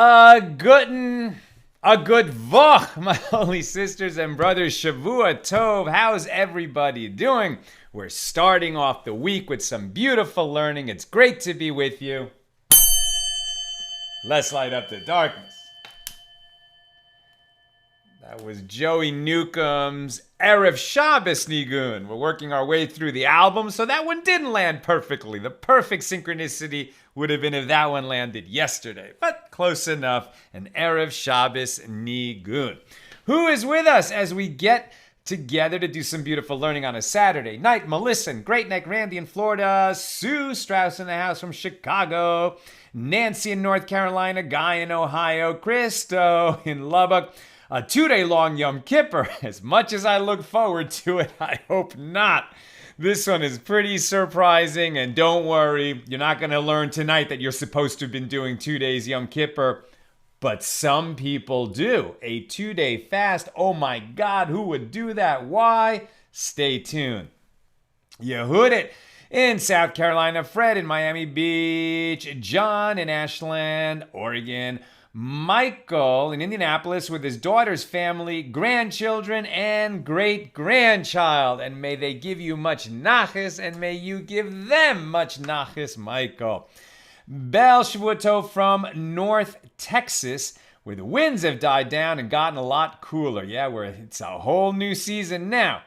A good voch, my holy sisters and brothers. Shavua Tov. How's everybody doing? We're starting off the week with some beautiful learning. It's great to be with you. Let's light up the darkness. That was Joey Newcomb's Erev Shabbos Nigun. We're working our way through the album, so that one didn't land perfectly. The perfect synchronicity would have been if that one landed yesterday, but close enough. An Erev Shabbos Nigun. Who is with us as we get together to do some beautiful learning on a Saturday night? Melissa in Great Neck, Randy in Florida, Sue Strauss in the house from Chicago, Nancy in North Carolina, Guy in Ohio, Christo in Lubbock. A 2-day long Yom Kippur. As much as I look forward to it, I hope not. This one is pretty surprising, and don't worry, you're not going to learn tonight that you're supposed to have been doing 2 days Yom Kippur, but some people do. A 2-day fast. Oh my God, who would do that? Why? Stay tuned. Yehudit in South Carolina, Fred in Miami Beach, John in Ashland, Oregon, Michael in Indianapolis with his daughter's family, grandchildren, and great-grandchild. And may they give you much nachas, and may you give them much nachas, Michael. Bel Shavuot from North Texas, where the winds have died down and gotten a lot cooler. Yeah, it's a whole new season now.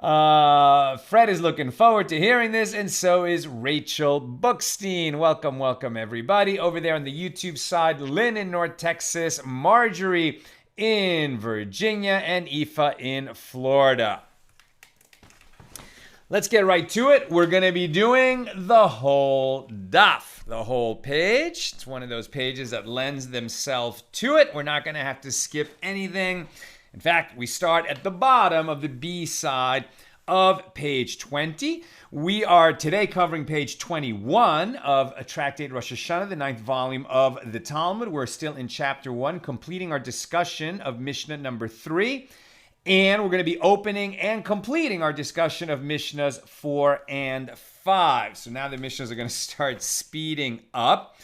Fred is looking forward to hearing this, and so is Rachel Bookstein. Welcome, welcome, everybody. Over there on the YouTube side, Lynn in North Texas, Marjorie in Virginia, and Aoife in Florida. Let's get right to it. We're going to be doing the whole daf, the whole page. It's one of those pages that lends themselves to it. We're not going to have to skip anything. In fact, we start at the bottom of the B side of page 20. We are today covering page 21 of a tractate Rosh Hashana, the 9th volume of the Talmud. We're still in chapter 1, completing our discussion of Mishnah number 3. And we're going to be opening and completing our discussion of Mishnahs 4 and 5. So now the Mishnahs are going to start speeding up.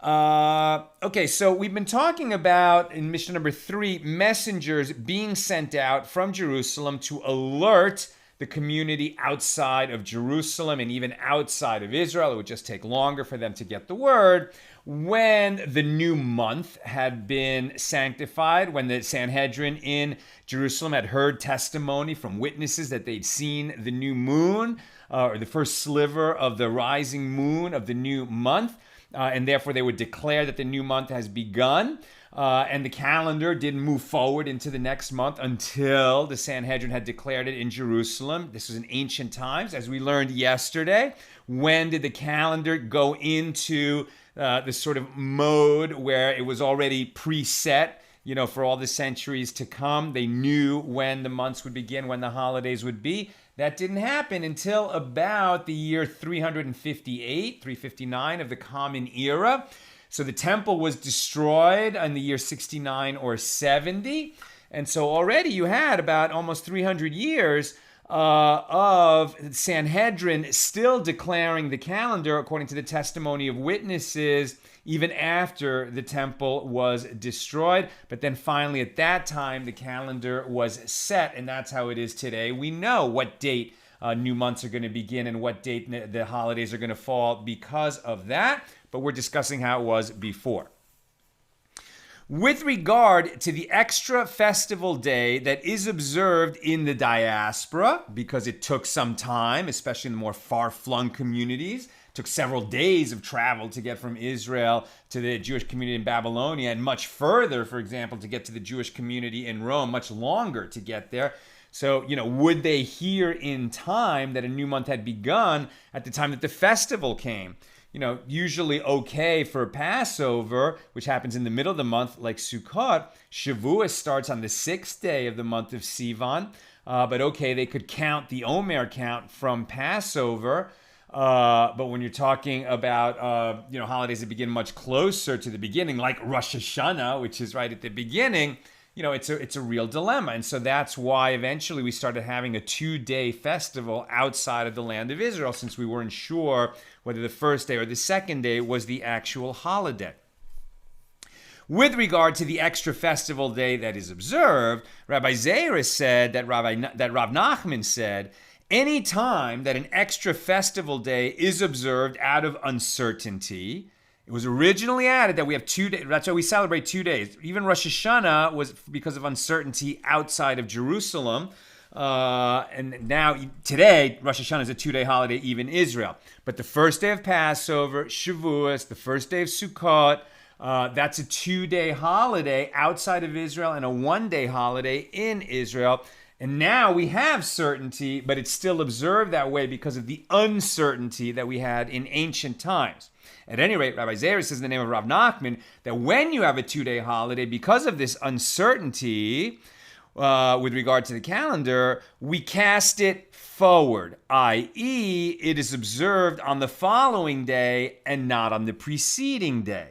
Okay, so we've been talking about, in Mishnah number 3, messengers being sent out from Jerusalem to alert the community outside of Jerusalem and even outside of Israel. It would just take longer for them to get the word when the new month had been sanctified, when the Sanhedrin in Jerusalem had heard testimony from witnesses that they'd seen the new moon, or the first sliver of the rising moon of the new month. And therefore they would declare that the new month has begun. And the calendar didn't move forward into the next month until the Sanhedrin had declared it in Jerusalem. This was in ancient times, as we learned yesterday. When did the calendar go into this sort of mode where it was already preset, for all the centuries to come? They knew when the months would begin, when the holidays would be. That didn't happen until about the year 359 of the Common Era. So the temple was destroyed in the year 69 or 70. And so already you had about almost 300 years of Sanhedrin still declaring the calendar according to the testimony of witnesses even after the temple was destroyed. But then finally at that time the calendar was set, and that's how it is today. We know what date new months are going to begin and what date the holidays are going to fall because of that, but we're discussing how it was before. With regard to the extra festival day that is observed in the diaspora, because it took some time, especially in the more far-flung communities, it took several days of travel to get from Israel to the Jewish community in Babylonia, and much further, for example, to get to the Jewish community in Rome, much longer to get there. So, would they hear in time that a new month had begun at the time that the festival came? Usually okay for Passover, which happens in the middle of the month, like Sukkot. Shavuos starts on the 6th day of the month of Sivan. But okay, they could count the Omer count from Passover. But when you're talking about, holidays that begin much closer to the beginning, like Rosh Hashana, which is right at the beginning, it's a real dilemma. And so that's why eventually we started having a 2-day festival outside of the land of Israel, since we weren't sure whether the first day or the second day was the actual holiday. With regard to the extra festival day that is observed, Rabbi Zera said that Rav Nachman said, any time that an extra festival day is observed out of uncertainty, it was originally added that we have 2 days. That's why we celebrate 2 days. Even Rosh Hashana was because of uncertainty outside of Jerusalem. And now, today, Rosh Hashana is a 2-day holiday, even Israel. But the first day of Passover, Shavuos, the first day of Sukkot, that's a 2-day holiday outside of Israel and a 1-day holiday in Israel. And now we have certainty, but it's still observed that way because of the uncertainty that we had in ancient times. At any rate, Rabbi Zera says in the name of Rav Nachman that when you have a 2-day holiday, because of this uncertainty with regard to the calendar, we cast it forward, i.e., it is observed on the following day and not on the preceding day.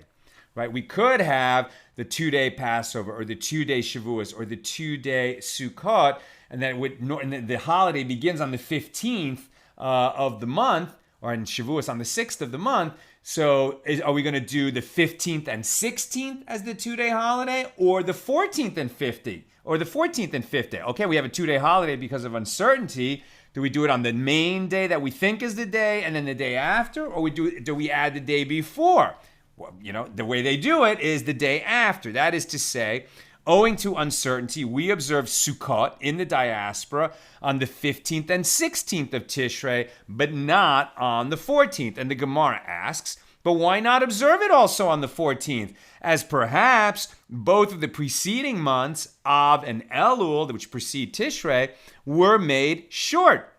Right? We could have the 2-day Passover or the 2-day Shavuos or the 2-day Sukkot, and then the holiday begins on the 15th of the month, or in Shavuos on the 6th of the month. So are we going to do the 15th and 16th as the 2-day holiday, or the 14th and 15th, or the 14th and 5th day? Okay, we have a 2-day holiday because of uncertainty. Do we do it on the main day that we think is the day and then the day after, or do we add the day before? Well, the way they do it is the day after. That is to say, owing to uncertainty, we observe Sukkot in the diaspora on the 15th and 16th of Tishrei, but not on the 14th. And the Gemara asks, but why not observe it also on the 14th? As perhaps both of the preceding months, Av and Elul, which precede Tishrei, were made short.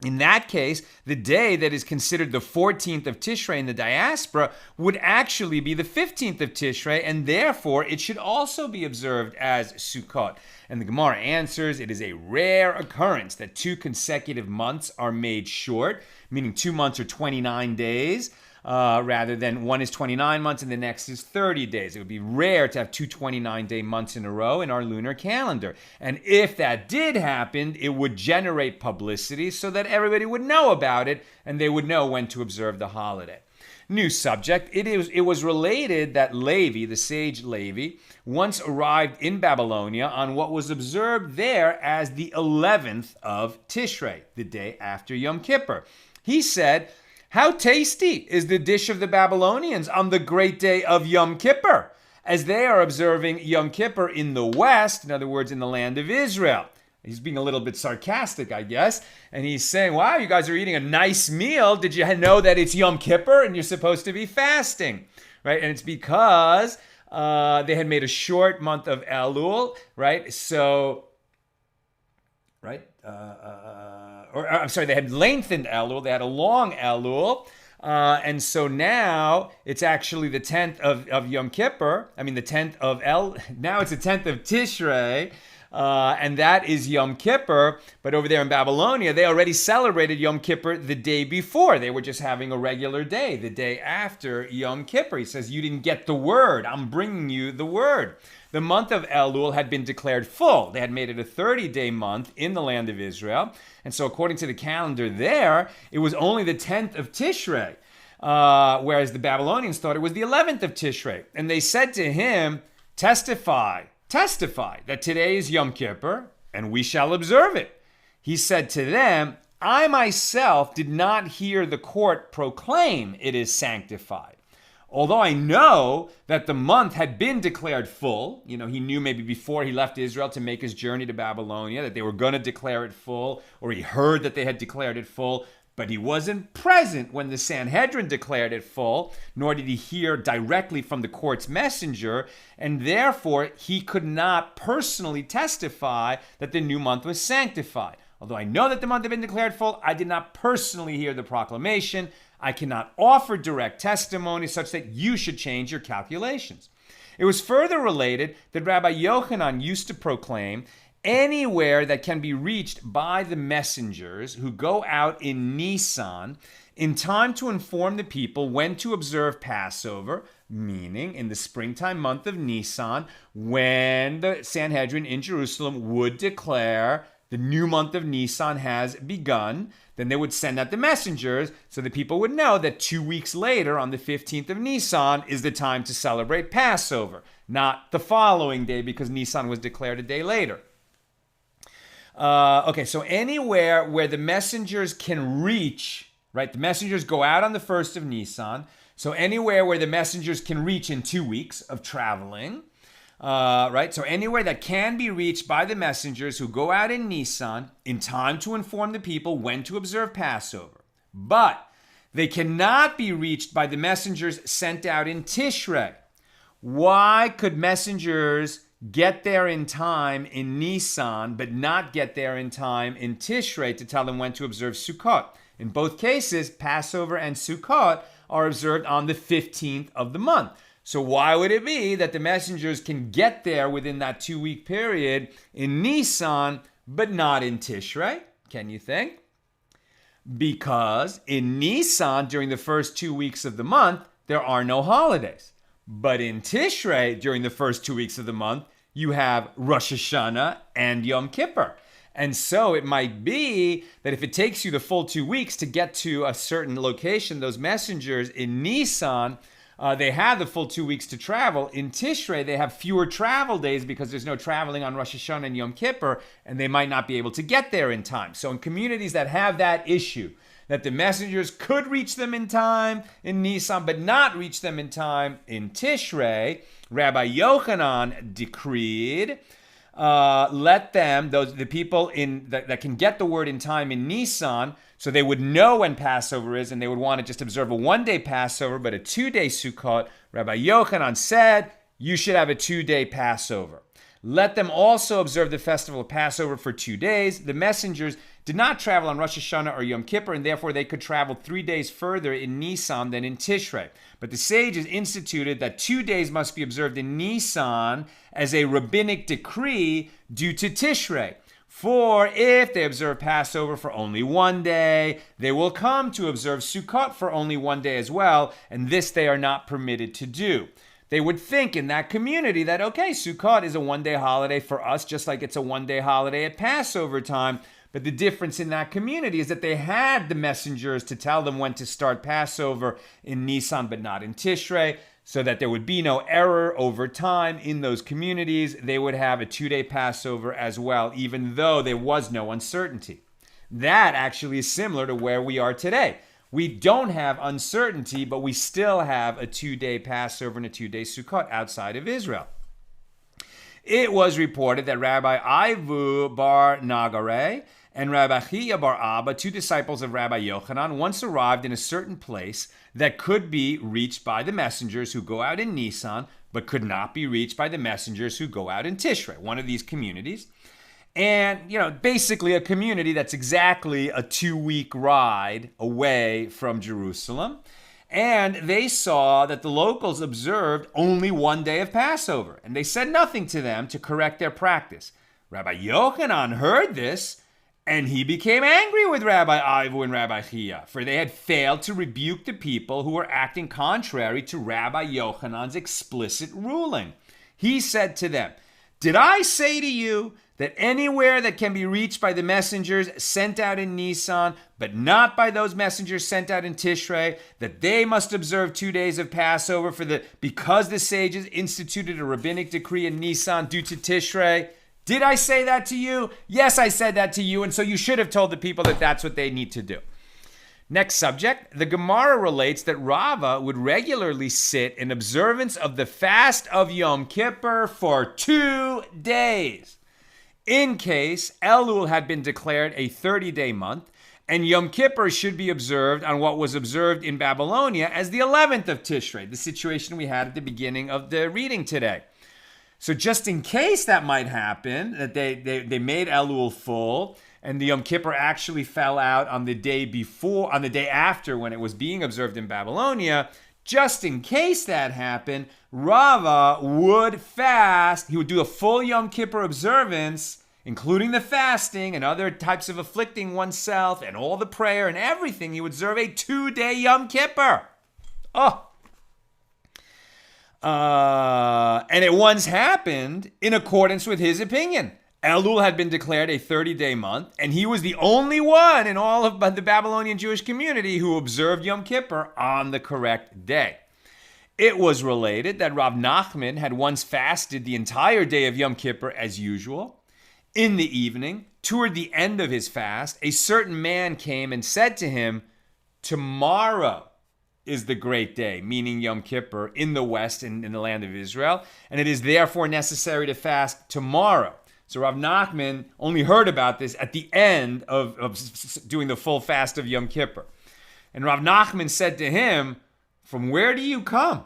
In that case, the day that is considered the 14th of Tishrei in the diaspora would actually be the 15th of Tishrei, and therefore it should also be observed as Sukkot. And the Gemara answers, it is a rare occurrence that 2 consecutive months are made short, meaning 2 months are 29 days, rather than one is 29 months and the next is 30 days. It would be rare to have 2 29-day months in a row in our lunar calendar. And if that did happen, it would generate publicity so that everybody would know about it and they would know when to observe the holiday. New subject. It was related that Levi, the sage Levi, once arrived in Babylonia on what was observed there as the 11th of Tishrei, the day after Yom Kippur. He said, how tasty is the dish of the Babylonians on the great day of Yom Kippur, as they are observing Yom Kippur in the West, in other words, in the land of Israel. He's being a little bit sarcastic, I guess, and he's saying, wow, you guys are eating a nice meal. Did you know that it's Yom Kippur and you're supposed to be fasting, right? And it's because they had made a short month of Elul, right? So, right? They had lengthened Elul. They had a long Elul. And so now it's actually the 10th of Yom Kippur. Now it's the 10th of Tishrei. And that is Yom Kippur. But over there in Babylonia, they already celebrated Yom Kippur the day before. They were just having a regular day, the day after Yom Kippur. He says, you didn't get the word. I'm bringing you the word. The month of Elul had been declared full. They had made it a 30-day month in the land of Israel. And so according to the calendar there, it was only the 10th of Tishrei, whereas the Babylonians thought it was the 11th of Tishrei. And they said to him, testify that today is Yom Kippur, and we shall observe it. He said to them, I myself did not hear the court proclaim it is sanctified. Although I know that the month had been declared full, he knew maybe before he left Israel to make his journey to Babylonia that they were going to declare it full, or he heard that they had declared it full, but he wasn't present when the Sanhedrin declared it full, nor did he hear directly from the court's messenger, and therefore he could not personally testify that the new month was sanctified. Although I know that the month had been declared full, I did not personally hear the proclamation. I cannot offer direct testimony such that you should change your calculations. It was further related that Rabbi Yochanan used to proclaim, anywhere that can be reached by the messengers who go out in Nisan in time to inform the people when to observe Passover, meaning in the springtime month of Nisan, when the Sanhedrin in Jerusalem would declare the new month of Nisan has begun. Then they would send out the messengers so the people would know that 2 weeks later, on the 15th of Nisan, is the time to celebrate Passover. not the following day because Nisan was declared a day later. Okay, so anywhere where the messengers can reach, right? The messengers go out on the 1st of Nisan. So anywhere where the messengers can reach in 2 weeks of traveling, right? So anywhere that can be reached by the messengers who go out in Nisan in time to inform the people when to observe Passover. But they cannot be reached by the messengers sent out in Tishrei. Why could messengers get there in time in Nisan, but not get there in time in Tishrei to tell them when to observe Sukkot? In both cases, Passover and Sukkot are observed on the 15th of the month. So why would it be that the messengers can get there within that 2-week period in Nisan, but not in Tishrei? Can you think? Because in Nisan, during the first 2 weeks of the month, there are no holidays. But in Tishrei, during the first 2 weeks of the month, you have Rosh Hashana and Yom Kippur. And so it might be that if it takes you the full 2 weeks to get to a certain location, those messengers in Nisan, they have the full 2 weeks to travel. In Tishrei, they have fewer travel days because there's no traveling on Rosh Hashana and Yom Kippur, and they might not be able to get there in time. So in communities that have that issue, that the messengers could reach them in time in Nisan, but not reach them in time in Tishrei, Rabbi Yochanan decreed, let them, the people that can get the word in time in Nisan, so they would know when Passover is, and they would want to just observe a 1-day Passover, but a 2-day Sukkot. Rabbi Yochanan said, you should have a 2-day Passover. Let them also observe the festival of Passover for 2 days. The messengers did not travel on Rosh Hashana or Yom Kippur, and therefore they could travel 3 days further in Nisan than in Tishrei. But the sages instituted that 2 days must be observed in Nisan as a rabbinic decree due to Tishrei. For if they observe Passover for only 1 day, they will come to observe Sukkot for only 1 day as well, and this they are not permitted to do. They would think in that community that, okay, Sukkot is a 1-day holiday for us, just like it's a 1-day holiday at Passover time. But the difference in that community is that they had the messengers to tell them when to start Passover in Nisan, but not in Tishrei, so that there would be no error over time in those communities. They would have a 2-day Passover as well, even though there was no uncertainty. That actually is similar to where we are today. We don't have uncertainty, but we still have a 2-day Passover and a 2-day Sukkot outside of Israel. It was reported that Rabbi Ivu bar Nagare and Rabbi Chiya bar Abba, 2 disciples of Rabbi Yochanan, once arrived in a certain place that could be reached by the messengers who go out in Nisan, but could not be reached by the messengers who go out in Tishrei, one of these communities. And, basically a community that's exactly a 2-week ride away from Jerusalem. And they saw that the locals observed only 1 day of Passover. And they said nothing to them to correct their practice. Rabbi Yochanan heard this, and he became angry with Rabbi Ivu and Rabbi Chiya, for they had failed to rebuke the people who were acting contrary to Rabbi Yochanan's explicit ruling. He said to them, "Did I say to you that anywhere that can be reached by the messengers sent out in Nisan, but not by those messengers sent out in Tishrei, that they must observe 2 days of Passover because the sages instituted a rabbinic decree in Nisan due to Tishrei? Did I say that to you? Yes, I said that to you, and so you should have told the people that that's what they need to do." Next subject, the Gemara relates that Rava would regularly sit in observance of the fast of Yom Kippur for 2 days. In case Elul had been declared a 30-day month, and Yom Kippur should be observed on what was observed in Babylonia as the 11th of Tishrei, the situation we had at the beginning of the reading today. So just in case that might happen, that they made Elul full, and the Yom Kippur actually fell out on the day after when it was being observed in Babylonia, just in case that happened, Rava would fast. He would do a full Yom Kippur observance, including the fasting and other types of afflicting oneself and all the prayer and everything. He would observe a 2-day Yom Kippur. And it once happened in accordance with his opinion. Elul had been declared a 30-day month, and he was the only one in all of the Babylonian Jewish community who observed Yom Kippur on the correct day. It was related that Rav Nachman had once fasted the entire day of Yom Kippur as usual. In the evening, toward the end of his fast, a certain man came and said to him, "Tomorrow is the great day," meaning Yom Kippur, in the West, in the land of Israel, and it is therefore necessary to fast tomorrow. So Rav Nachman only heard about this at the end of doing the full fast of Yom Kippur. And Rav Nachman said to him, "From where do you come?"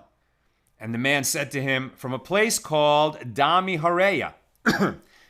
And the man said to him, "From a place called Dami Hareya."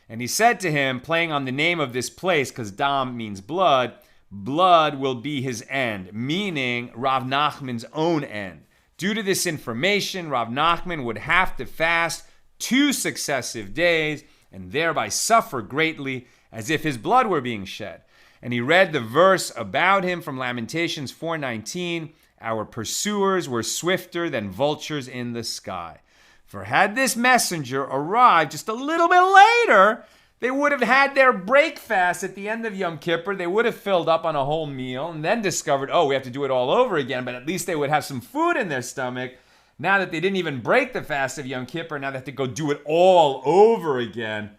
And he said to him, playing on the name of this place, because Dam means blood, blood will be his end, meaning Rav Nachman's own end. Due to this information, Rav Nachman would have to fast 2 successive days and thereby suffer greatly as if his blood were being shed. And he read the verse about him from Lamentations 4:19, "Our pursuers were swifter than vultures in the sky." For had this messenger arrived just a little bit later, they would have had their break fast at the end of Yom Kippur. They would have filled up on a whole meal and then discovered, oh, we have to do it all over again, but at least they would have some food in their stomach. Now that they didn't even break the fast of Yom Kippur, now they have to go do it all over again.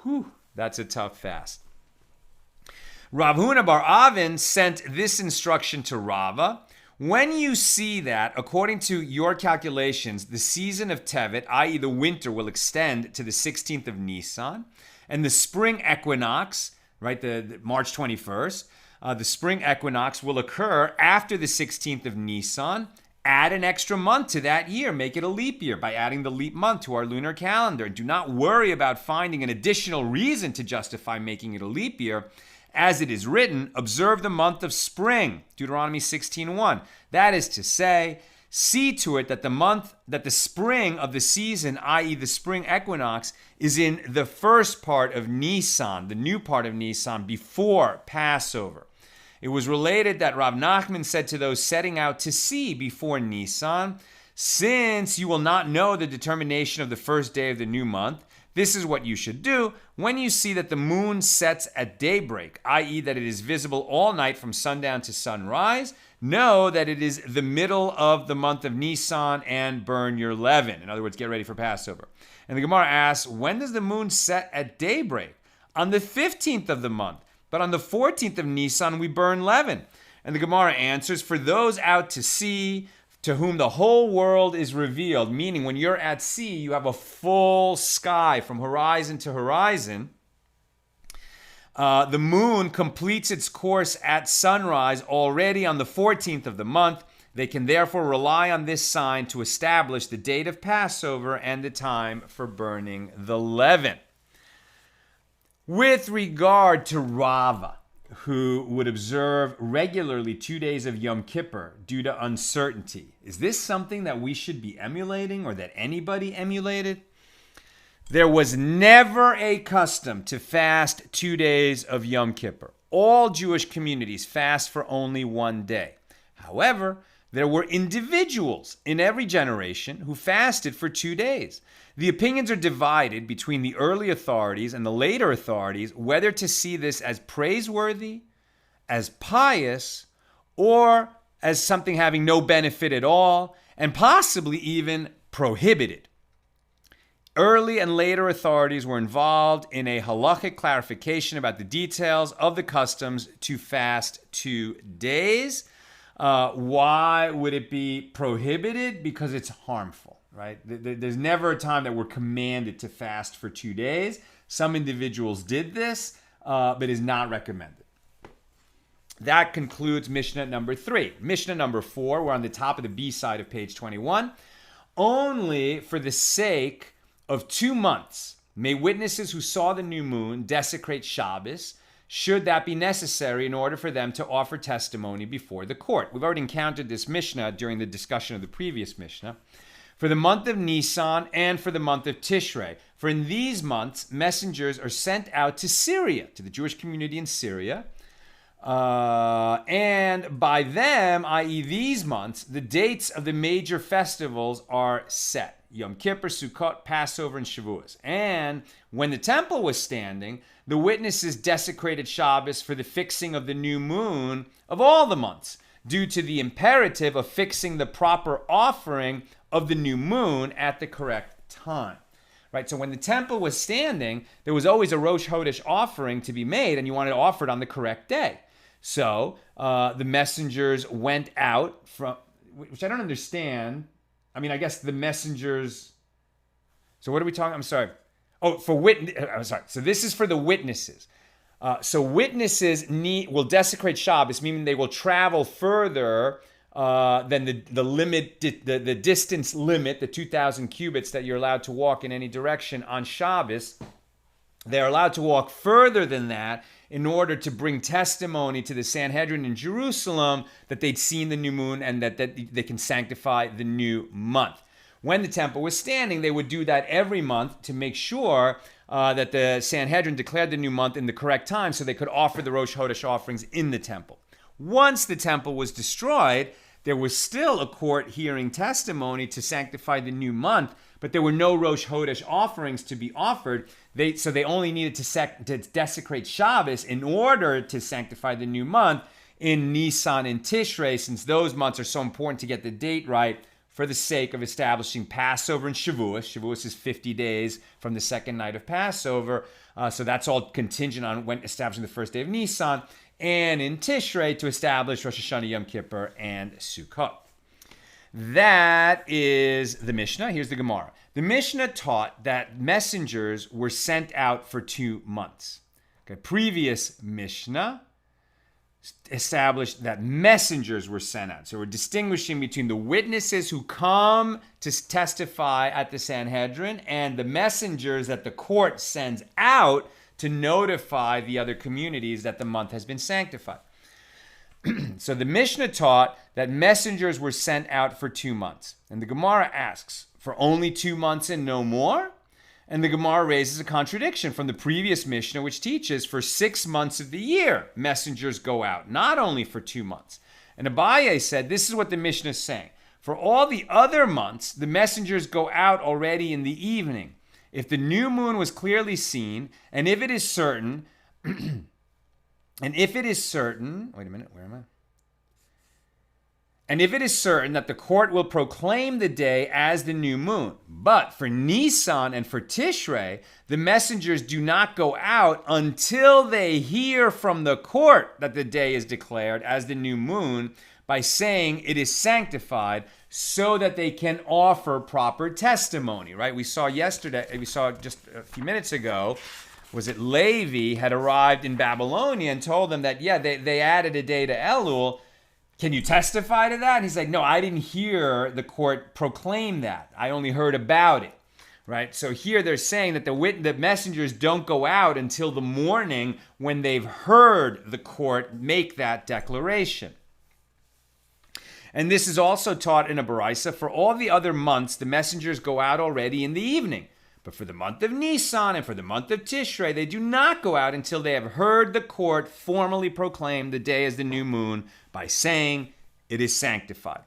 Whew, that's a tough fast. Rav Huna bar Avin sent this instruction to Rava. When you see that, according to your calculations, the season of Tevet, i.e. the winter, will extend to the 16th of Nisan, and the spring equinox, right, the March 21st, the spring equinox will occur after the 16th of Nisan, add an extra month to that year. Make it a leap year by adding the leap month to our lunar calendar. Do not worry about finding an additional reason to justify making it a leap year. As it is written, observe the month of spring, Deuteronomy 16:1. That is to say, see to it that the spring of the season, i.e. the spring equinox, is in the first part of Nisan, the new part of Nisan, before Passover. It was related that Rav Nachman said to those setting out to sea before Nisan, "Since you will not know the determination of the first day of the new month, this is what you should do when you see that the moon sets at daybreak, i.e. that it is visible all night from sundown to sunrise. Know that it is the middle of the month of Nisan and burn your leaven." In other words, get ready for Passover. And the Gemara asks, when does the moon set at daybreak? On the 15th of the month. But on the 14th of Nisan, we burn leaven. And the Gemara answers, for those out to sea, to whom the whole world is revealed, meaning when you're at sea, you have a full sky from horizon to horizon. The moon completes its course at sunrise already on the 14th of the month. They can therefore rely on this sign to establish the date of Passover and the time for burning the leaven. With regard to Rava, who would observe regularly 2 days of Yom Kippur due to uncertainty, is this something that we should be emulating or that anybody emulated? There was never a custom to fast 2 days of Yom Kippur. All Jewish communities fast for only 1 day. However, there were individuals in every generation who fasted for 2 days. The opinions are divided between the early authorities and the later authorities whether to see this as praiseworthy, as pious, or as something having no benefit at all, and possibly even prohibited. Early and later authorities were involved in a halakhic clarification about the details of the customs to fast 2 days. Why would it be prohibited? Because it's harmful, right? There's never a time that we're commanded to fast for 2 days. Some individuals did this, but is not recommended. That concludes Mishnah number 3. Mishnah number 4, we're on the top of the B side of page 21. Only for the sake of 2 months may witnesses who saw the new moon desecrate Shabbos, should that be necessary in order for them to offer testimony before the court. We've already encountered this Mishnah during the discussion of the previous Mishnah. For the month of Nisan and for the month of Tishrei. For in these months, messengers are sent out to Syria, to the Jewish community in Syria. And by them, i.e. these months, the dates of the major festivals are set. Yom Kippur, Sukkot, Passover, and Shavuos. And when the temple was standing, the witnesses desecrated Shabbos for the fixing of the new moon of all the months. due to the imperative of fixing the proper offering of the new moon at the correct time. Right? So when the temple was standing, there was always a Rosh Chodesh offering to be made, and you wanted to offer it on the correct day. So the messengers went out from, which I don't understand. I mean, I guess the messengers. So what are we talking? I'm sorry. Oh, for witness. I'm sorry. So this is for the witnesses. So witnesses will desecrate Shabbos, meaning they will travel further than the limit, the distance limit, the 2,000 cubits that you're allowed to walk in any direction on Shabbos. They're allowed to walk further than that in order to bring testimony to the Sanhedrin in Jerusalem that they'd seen the new moon and that they can sanctify the new month. When the temple was standing, they would do that every month to make sure that the Sanhedrin declared the new month in the correct time so they could offer the Rosh Chodesh offerings in the temple. Once the temple was destroyed, there was still a court hearing testimony to sanctify the new month, but there were no Rosh Chodesh offerings to be offered. So they only needed to desecrate Shabbos in order to sanctify the new month in Nisan and Tishrei, since those months are so important to get the date right for the sake of establishing Passover and Shavuos. Shavuos is 50 days from the second night of Passover, so that's all contingent on when establishing the first day of Nisan, and in Tishrei to establish Rosh Hashana, Yom Kippur, and Sukkot. That is the Mishnah. Here's the Gemara. The Mishnah taught that messengers were sent out for 2 months. Okay, previous Mishnah established that messengers were sent out. So we're distinguishing between the witnesses who come to testify at the Sanhedrin and the messengers that the court sends out to notify the other communities that the month has been sanctified. So the Mishnah taught that messengers were sent out for 2 months. And the Gemara asks, for only 2 months and no more? And the Gemara raises a contradiction from the previous Mishnah, which teaches for 6 months of the year, messengers go out, not only for 2 months. And Abaye said, this is what the Mishnah is saying. For all the other months, the messengers go out already in the evening. If the new moon was clearly seen, and if it is certain, wait a minute, where am I? And if it is certain that the court will proclaim the day as the new moon. But for Nisan and for Tishrei, the messengers do not go out until they hear from the court that the day is declared as the new moon by saying it is sanctified so that they can offer proper testimony, right? We saw just a few minutes ago, was it Levi had arrived in Babylonia and told them that, they added a day to Elul. Can you testify to that? And he's like, no, I didn't hear the court proclaim that. I only heard about it, right? So here they're saying that the messengers don't go out until the morning when they've heard the court make that declaration. And this is also taught in a Baraisa. For all the other months, the messengers go out already in the evening. But for the month of Nisan and for the month of Tishrei, they do not go out until they have heard the court formally proclaim the day as the new moon by saying it is sanctified.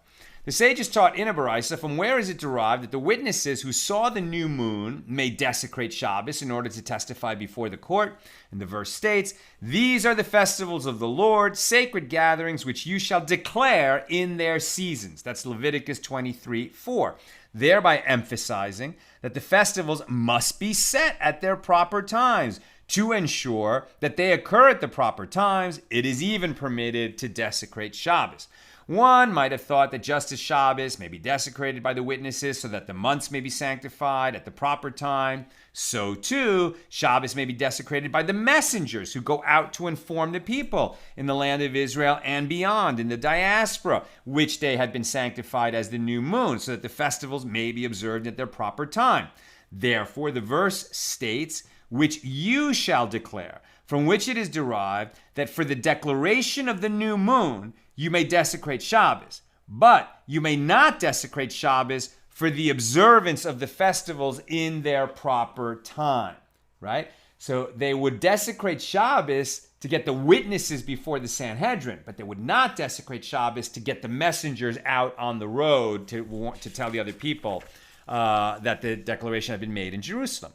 The sages taught in a Baraisa, from where is it derived that the witnesses who saw the new moon may desecrate Shabbos in order to testify before the court? And the verse states, these are the festivals of the Lord, sacred gatherings which you shall declare in their seasons. That's Leviticus 23:4. Thereby emphasizing that the festivals must be set at their proper times. To ensure that they occur at the proper times, it is even permitted to desecrate Shabbos. One might have thought that just as Shabbos may be desecrated by the witnesses so that the months may be sanctified at the proper time, so too Shabbos may be desecrated by the messengers who go out to inform the people in the land of Israel and beyond, in the diaspora, which day had been sanctified as the new moon, so that the festivals may be observed at their proper time. Therefore, the verse states, which you shall declare, from which it is derived that for the declaration of the new moon, you may desecrate Shabbos, but you may not desecrate Shabbos for the observance of the festivals in their proper time, right? So they would desecrate Shabbos to get the witnesses before the Sanhedrin, but they would not desecrate Shabbos to get the messengers out on the road to tell the other people that the declaration had been made in Jerusalem.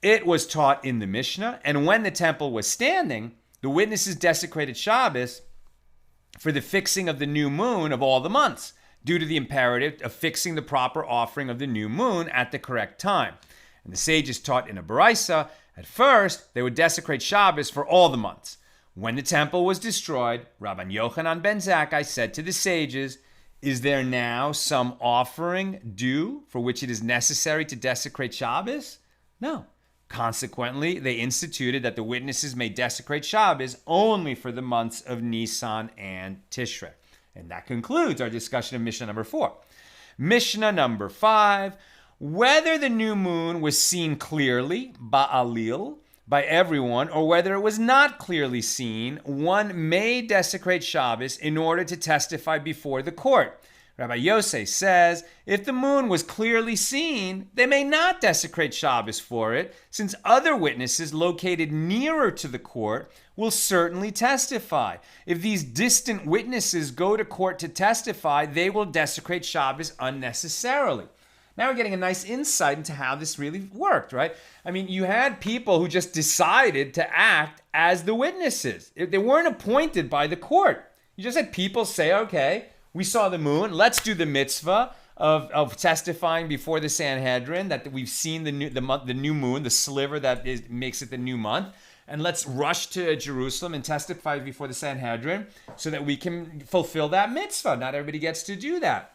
It was taught in the Mishnah, and when the temple was standing, the witnesses desecrated Shabbos for the fixing of the new moon of all the months, due to the imperative of fixing the proper offering of the new moon at the correct time. And the sages taught in a Baraisa, at first, they would desecrate Shabbos for all the months. When the temple was destroyed, Rabban Yochanan ben Zakkai said to the sages, is there now some offering due for which it is necessary to desecrate Shabbos? No. Consequently, they instituted that the witnesses may desecrate Shabbos only for the months of Nisan and Tishrei. And that concludes our discussion of Mishnah number 4. Mishnah number 5. Whether the new moon was seen clearly, ba'alil, by everyone, or whether it was not clearly seen, one may desecrate Shabbos in order to testify before the court. Rabbi Yosef says, if the moon was clearly seen, they may not desecrate Shabbos for it, since other witnesses located nearer to the court will certainly testify. If these distant witnesses go to court to testify, they will desecrate Shabbos unnecessarily. Now we're getting a nice insight into how this really worked, right? I mean, you had people who just decided to act as the witnesses. They weren't appointed by the court. You just had people say, okay, we saw the moon. Let's do the mitzvah of testifying before the Sanhedrin that we've seen the new moon, the sliver that makes it the new month. And let's rush to Jerusalem and testify before the Sanhedrin so that we can fulfill that mitzvah. Not everybody gets to do that.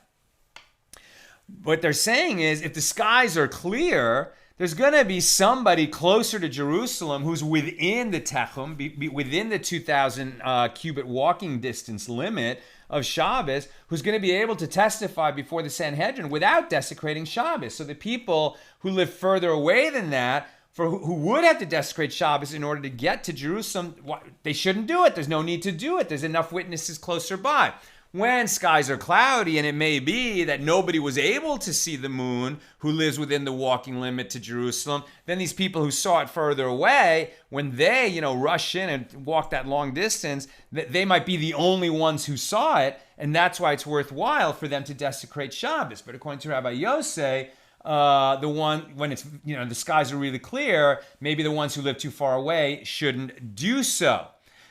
What they're saying is, if the skies are clear, there's going to be somebody closer to Jerusalem who's within the Techum, within the 2,000 cubit walking distance limit of Shabbos, who's going to be able to testify before the Sanhedrin without desecrating Shabbos. So the people who live further away than that, who would have to desecrate Shabbos in order to get to Jerusalem, they shouldn't do it. There's no need to do it. There's enough witnesses closer by. When skies are cloudy, and it may be that nobody was able to see the moon who lives within the walking limit to Jerusalem, then these people who saw it further away, when they, rush in and walk that long distance, they might be the only ones who saw it, and that's why it's worthwhile for them to desecrate Shabbos. But according to Rabbi Yosef, the one when it's the skies are really clear, maybe the ones who live too far away shouldn't do so.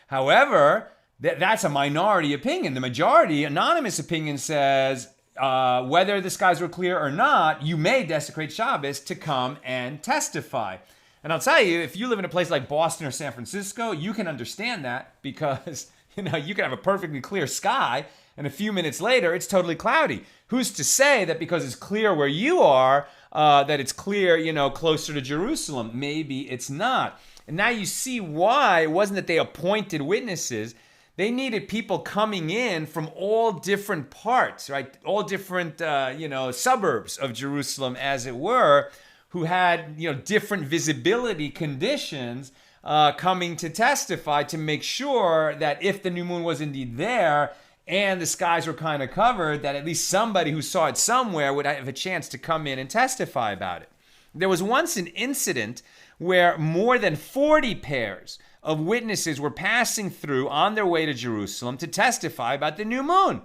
However, that's a minority opinion. The majority, anonymous opinion, says whether the skies were clear or not, you may desecrate Shabbos to come and testify. And I'll tell you, if you live in a place like Boston or San Francisco, you can understand that because you can have a perfectly clear sky and a few minutes later it's totally cloudy. Who's to say that because it's clear where you are, that it's clear, closer to Jerusalem? Maybe it's not. And now you see why it wasn't that they appointed witnesses. They needed people coming in from all different parts, right? All different, suburbs of Jerusalem, as it were, who had, different visibility conditions coming to testify to make sure that if the new moon was indeed there and the skies were kind of covered, that at least somebody who saw it somewhere would have a chance to come in and testify about it. There was once an incident where more than 40 pairs of witnesses were passing through on their way to Jerusalem to testify about the new moon.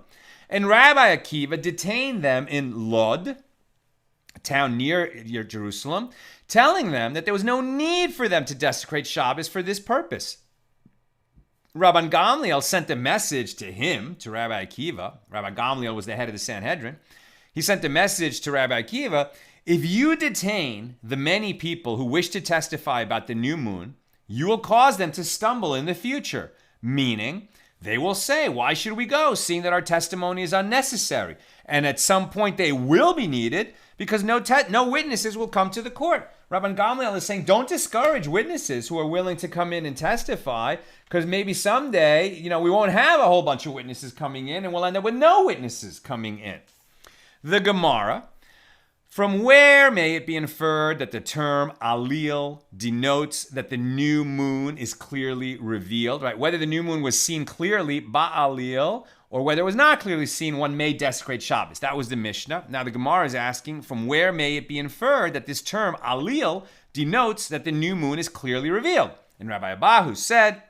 And Rabbi Akiva detained them in Lod, a town near Jerusalem, telling them that there was no need for them to desecrate Shabbos for this purpose. Rabban Gamliel sent a message to him, to Rabbi Akiva. Rabbi Gamliel was the head of the Sanhedrin. He sent a message to Rabbi Akiva, if you detain the many people who wish to testify about the new moon, you will cause them to stumble in the future, meaning they will say, why should we go, seeing that our testimony is unnecessary? And at some point they will be needed because no witnesses will come to the court. Rabban Gamliel is saying, don't discourage witnesses who are willing to come in and testify, because maybe someday, we won't have a whole bunch of witnesses coming in and we'll end up with no witnesses coming in. The Gemara, from where may it be inferred that the term alil denotes that the new moon is clearly revealed, right? Whether the new moon was seen clearly, ba'alil, or whether it was not clearly seen, one may desecrate Shabbos. That was the Mishnah. Now the Gemara is asking, from where may it be inferred that this term alil denotes that the new moon is clearly revealed? And Rabbi Abahu said,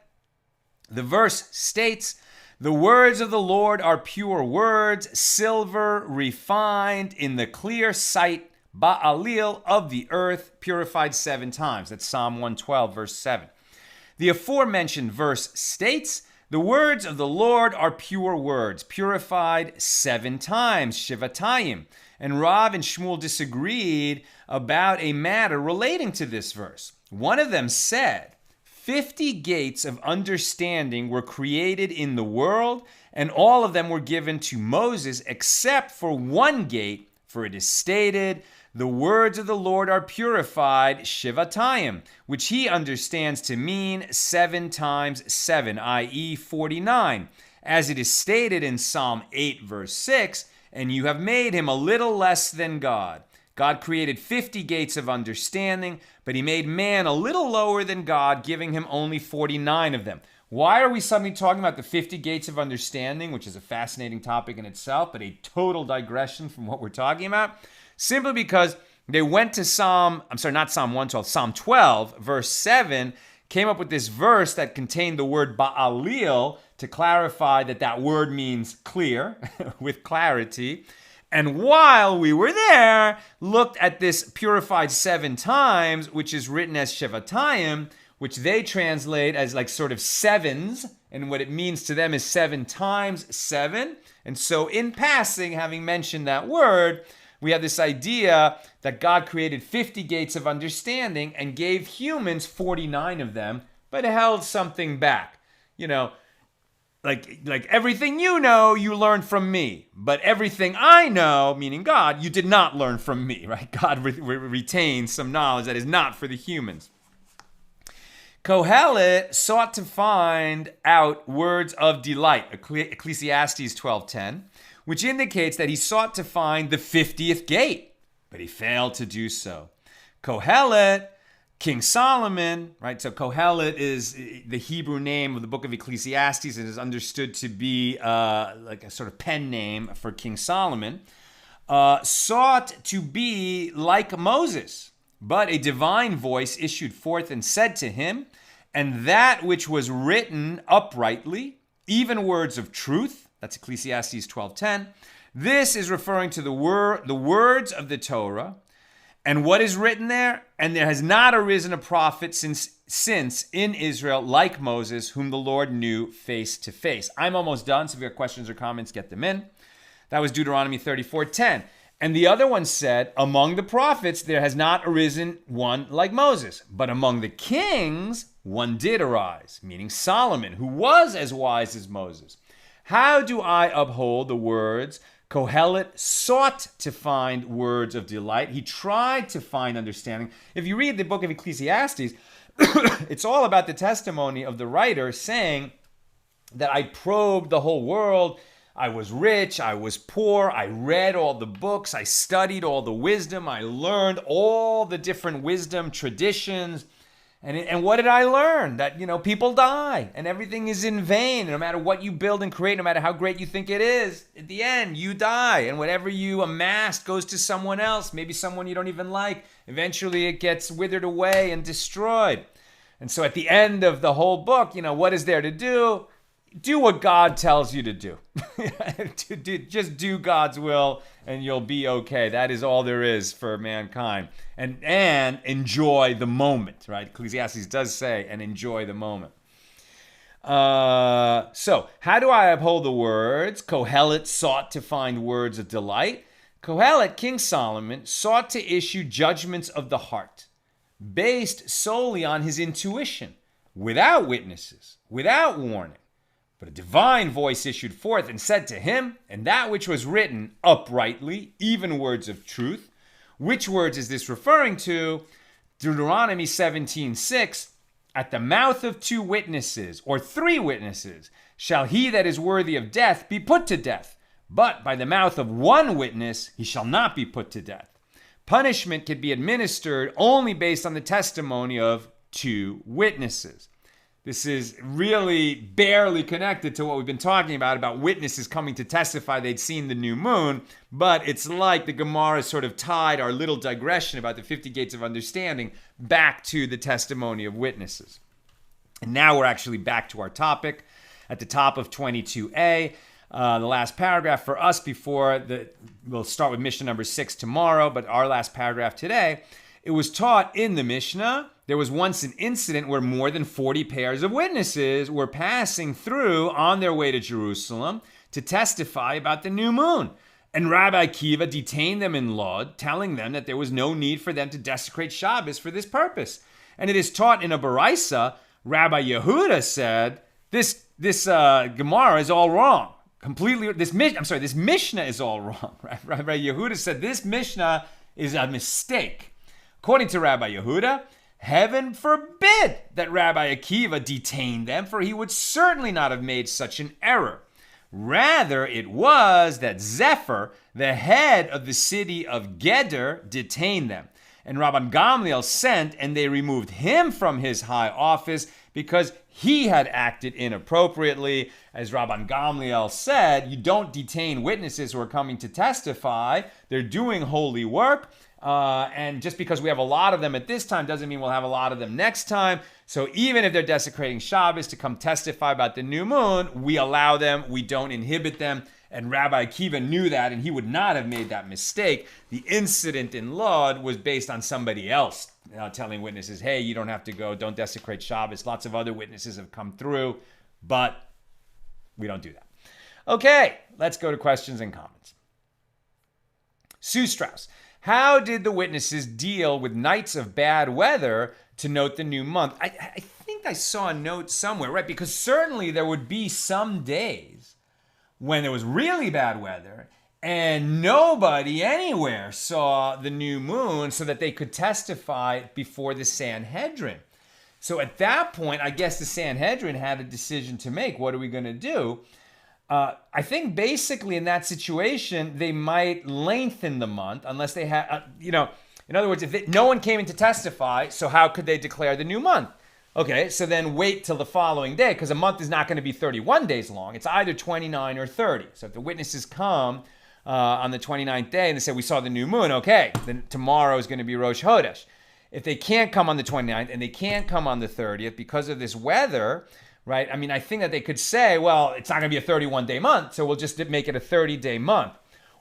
the verse states, the words of the Lord are pure words, silver refined in the clear sight, ba'alil, of the earth, purified 7 times. That's Psalm 112, verse 7. The aforementioned verse states The words of the Lord are pure words, purified 7 times, Shivatayim. And Rav and Shmuel disagreed about a matter relating to this verse. One of them said, 50 gates of understanding were created in the world, and all of them were given to Moses except for one gate, for it is stated, the words of the Lord are purified, Shivatayim, which he understands to mean 7 times 7, i.e. 49, as it is stated in Psalm 8, verse 6, and you have made him a little less than God. God created 50 gates of understanding, but he made man a little lower than God, giving him only 49 of them. Why are we suddenly talking about the 50 gates of understanding, which is a fascinating topic in itself, but a total digression from what we're talking about? Simply because they went to Psalm 12, verse 7, came up with this verse that contained the word Ba'alil to clarify that that word means clear, with clarity. And while we were there, looked at this purified 7 times, which is written as Shevatayim, which they translate as like sort of sevens, and what it means to them is 7 times 7. And so in passing, having mentioned that word, we have this idea that God created 50 gates of understanding and gave humans 49 of them, but held something back. You know, like everything you know, you learned from me. But everything I know, meaning God, you did not learn from me, right? God retains some knowledge that is not for the humans. Kohelet sought to find out words of delight, Ecclesiastes 12:10, which indicates that he sought to find the 50th gate, but he failed to do so. Kohelet, King Solomon, right? So Kohelet is the Hebrew name of the book of Ecclesiastes. It is understood to be like a sort of pen name for King Solomon. Sought to be like Moses, but a divine voice issued forth and said to him, and that which was written uprightly, even words of truth, that's Ecclesiastes 12:10. This is referring to the words of the Torah. And what is written there? And there has not arisen a prophet since in Israel like Moses, whom the Lord knew face to face. I'm almost done, so if you have questions or comments, get them in. That was Deuteronomy 34:10. And the other one said, among the prophets there has not arisen one like Moses, but among the kings one did arise, meaning Solomon, who was as wise as Moses. How do I uphold the words? Kohelet sought to find words of delight. He tried to find understanding. If you read the book of Ecclesiastes, it's all about the testimony of the writer saying that I probed the whole world. I was rich, I was poor, I read all the books, I studied all the wisdom, I learned all the different wisdom traditions. And what did I learn? That, people die and everything is in vain. No matter what you build and create, no matter how great you think it is, at the end, you die. And whatever you amassed goes to someone else, maybe someone you don't even like. Eventually, it gets withered away and destroyed. And so at the end of the whole book, what is there to do? Do what God tells you to do. Just do God's will and you'll be okay. That is all there is for mankind. And enjoy the moment, right? Ecclesiastes does say, and enjoy the moment. So, how do I uphold the words? Kohelet sought to find words of delight. Kohelet, King Solomon, sought to issue judgments of the heart, based solely on his intuition, without witnesses, without warning. But a divine voice issued forth and said to him, and that which was written uprightly, even words of truth. Which words is this referring to? Deuteronomy 17:6. At the mouth of 2 witnesses, or 3 witnesses, shall he that is worthy of death be put to death. But by the mouth of 1 witness, he shall not be put to death. Punishment can be administered only based on the testimony of 2 witnesses. This is really barely connected to what we've been talking about witnesses coming to testify they'd seen the new moon, but it's like the Gemara sort of tied our little digression about the 50 gates of understanding back to the testimony of witnesses. And now we're actually back to our topic at the top of 22a, the last paragraph for us we'll start with Mishnah number 6 tomorrow, but our last paragraph today. It was taught in the Mishnah there was once an incident where more than 40 pairs of witnesses were passing through on their way to Jerusalem to testify about the new moon. And Rabbi Akiva detained them in Lod, telling them that there was no need for them to desecrate Shabbos for this purpose. And it is taught in a Baraisa. Rabbi Yehuda said, this Gemara is all wrong. Completely, this Mishnah is all wrong. Rabbi Yehuda said this Mishnah is a mistake. According to Rabbi Yehuda, heaven forbid that Rabbi Akiva detained them, for he would certainly not have made such an error. Rather, it was that Zephyr, the head of the city of Geder, detained them. And Rabban Gamliel sent, and they removed him from his high office because he had acted inappropriately. As Rabban Gamliel said, you don't detain witnesses who are coming to testify. They're doing holy work. And just because we have a lot of them at this time doesn't mean we'll have a lot of them next time. So even if they're desecrating Shabbos to come testify about the new moon, we allow them, we don't inhibit them. And Rabbi Akiva knew that, and he would not have made that mistake. The incident in Lod was based on somebody else telling witnesses, hey, you don't have to go, don't desecrate Shabbos. Lots of other witnesses have come through, but we don't do that. Okay, let's go to questions and comments. Sue Strauss. How did the witnesses deal with nights of bad weather to note the new month? I think I saw a note somewhere, right? Because certainly there would be some days when there was really bad weather and nobody anywhere saw the new moon so that they could testify before the Sanhedrin. So at that point, I guess the Sanhedrin had a decision to make. What are we going to do? I think basically in that situation, they might lengthen the month unless they had, in other words, if no one came in to testify, so how could they declare the new month? Okay, so then wait till the following day, because a month is not going to be 31 days long. It's either 29 or 30. So if the witnesses come on the 29th day and they say, we saw the new moon, okay, then tomorrow is going to be Rosh Chodesh. If they can't come on the 29th and they can't come on the 30th because of this weather, right? I mean, I think that they could say, well, it's not going to be a 31-day month, so we'll just make it a 30-day month.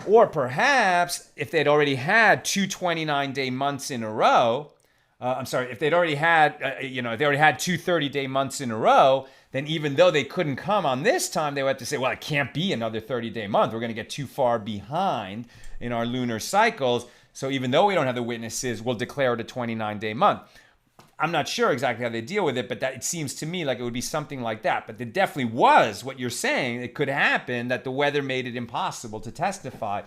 Or perhaps if they'd already had two 29-day months in a row, if they'd already had, if they already had two 30-day months in a row, then even though they couldn't come on this time, they would have to say, well, it can't be another 30-day month. We're going to get too far behind in our lunar cycles. So even though we don't have the witnesses, we'll declare it a 29-day month. I'm not sure exactly how they deal with it, but that it seems to me like it would be something like that. But there definitely was what you're saying. It could happen that the weather made it impossible to testify.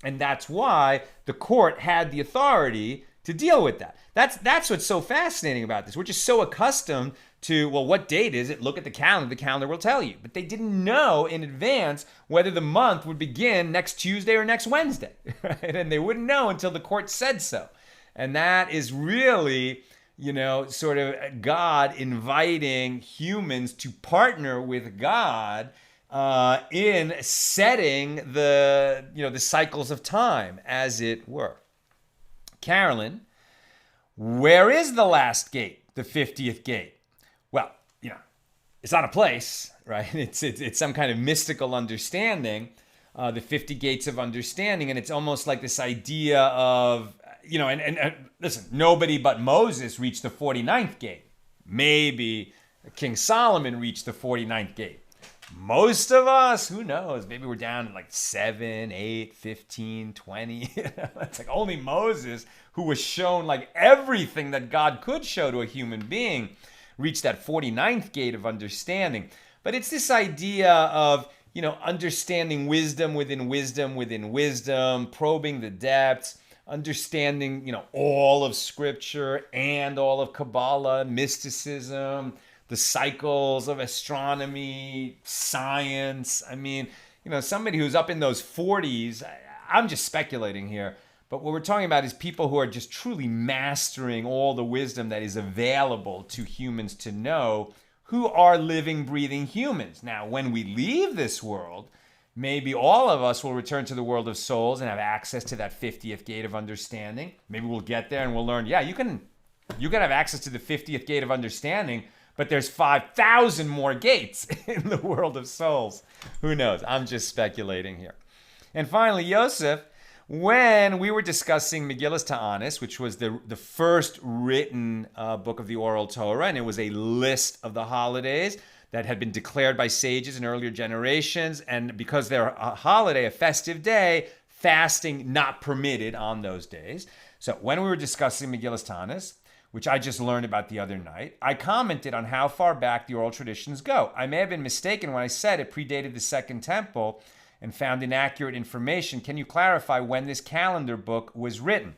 And that's why the court had the authority to deal with that. That's what's so fascinating about this. We're just so accustomed to, well, what date is it? Look at the calendar. The calendar will tell you. But they didn't know in advance whether the month would begin next Tuesday or next Wednesday. Right? And they wouldn't know until the court said so. And that is really, sort of God inviting humans to partner with God in setting the cycles of time, as it were. Carolyn, where is the last gate, the 50th gate? Well, it's not a place, right? It's some kind of mystical understanding, the 50 gates of understanding, and it's almost like this idea of, and listen, nobody but Moses reached the 49th gate. Maybe King Solomon reached the 49th gate. Most of us, who knows? Maybe we're down to like 7, 8, 15, 20. It's like only Moses, who was shown like everything that God could show to a human being, reached that 49th gate of understanding. But it's this idea of, understanding wisdom within wisdom within wisdom, probing the depths, understanding, all of Scripture and all of Kabbalah, mysticism, the cycles of astronomy, science. I mean, somebody who's up in those 40s, I'm just speculating here, but what we're talking about is people who are just truly mastering all the wisdom that is available to humans to know, who are living, breathing humans. Now, when we leave this world, maybe all of us will return to the world of souls and have access to that 50th gate of understanding. Maybe we'll get there and we'll learn, you can have access to the 50th gate of understanding, but there's 5,000 more gates in the world of souls. Who knows? I'm just speculating here. And finally, Yosef, when we were discussing Megillas Ta'anis, which was the first written book of the oral Torah, and it was a list of the holidays that had been declared by sages in earlier generations, and because they're a holiday, a festive day, fasting not permitted on those days. So when we were discussing Megillas Ta'anis, which I just learned about the other night, I commented on how far back the oral traditions go. I may have been mistaken when I said it predated the Second Temple and found inaccurate information. Can you clarify when this calendar book was written?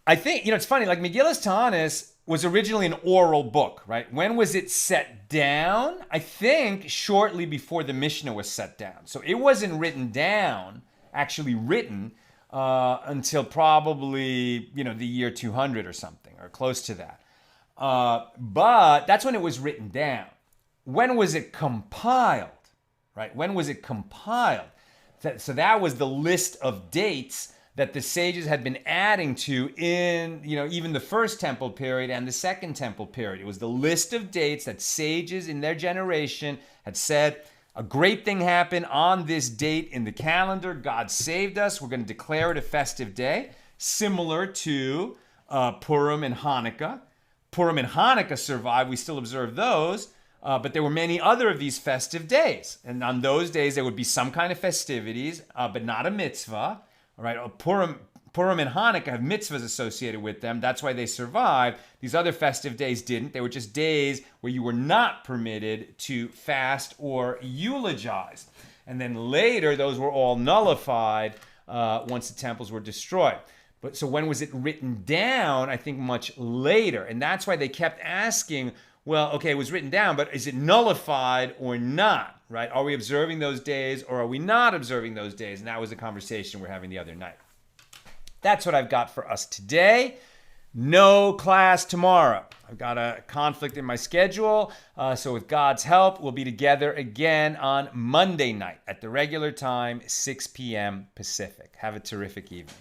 I think, it's funny, like Megillas Ta'anis was originally an oral book, right? When was it set down? I think shortly before the Mishna was set down. So it wasn't written down, actually written, until probably, the year 200 or something, or close to that. But that's when it was written down. When was it compiled, right? When was it compiled? So that was the list of dates that the sages had been adding to in, even the first temple period and the second temple period. It was the list of dates that sages in their generation had said, a great thing happened on this date in the calendar. God saved us. We're going to declare it a festive day, similar to Purim and Hanukkah. Purim and Hanukkah survived. We still observe those, but there were many other of these festive days. And on those days, there would be some kind of festivities, but not a mitzvah. All right, Purim and Hanukkah have mitzvahs associated with them. That's why they survived. These other festive days didn't. They were just days where you were not permitted to fast or eulogize. And then later, those were all nullified once the temples were destroyed. But so when was it written down? I think much later. And that's why they kept asking, well, okay, it was written down, but is it nullified or not, right? Are we observing those days or are we not observing those days? And that was the conversation we're having the other night. That's what I've got for us today. No class tomorrow. I've got a conflict in my schedule. So with God's help, we'll be together again on Monday night at the regular time, 6 p.m. Pacific. Have a terrific evening.